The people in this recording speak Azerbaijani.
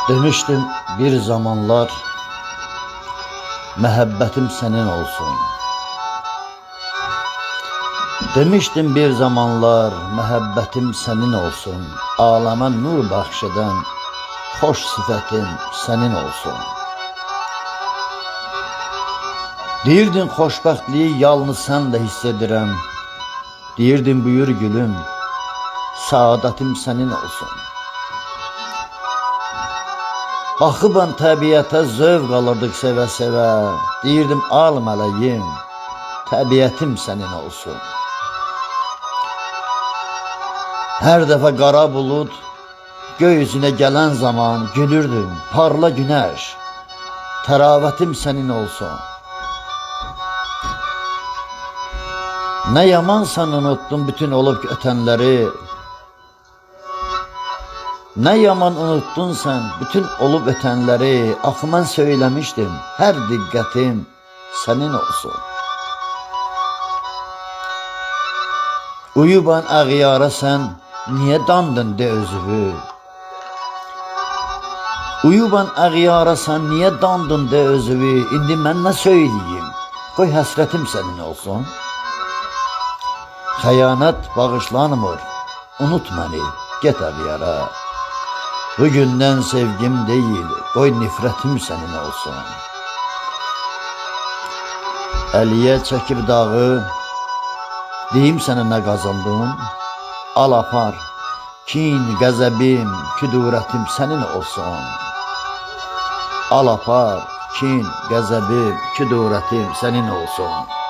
Demiştim bir zamanlar məhəbbətim senin olsun. Demiştim bir zamanlar məhəbbətim senin olsun. Alama nur bəxş hoş sifətin senin olsun. Deyirdin xoşbəxtliyi yalnız sən də hiss edirəm. Deyirdin buyur gülüm, saadətim senin olsun. Baxıban təbiətə zövq alırdıq sevə-sevə. Deyirdim al mələyim, təbiətim sənin olsun. Hər dəfə qara bulud göy üzünə gələn zaman gülürdüm, parla günəş, təravətim sənin olsun. Nə yaman sən unuttun bütün olub ötənləri. Ne yaman unuttun sen bütün olup ötenleri. Axı mən söylemiştim, her diqqətim senin olsun. Uyuban ağyara sen niye dandın de özüvü? Uyuban ağyara sen niye dandın de özüvü? İndi mən nə söyleyeyim? Qoy həsrətim senin olsun. Xəyanət bağışlanmır, unut məni, get ağyara. Bugündən sevgim değil, qoy nifrətim sənin olsun. Əliyə çəkib dağı, deyim sənə nə qazandım? Al apar, kin, qəzəbim, küdurətim sənin olsun. Al apar, kin, qəzəbim, küdurətim sənin olsun.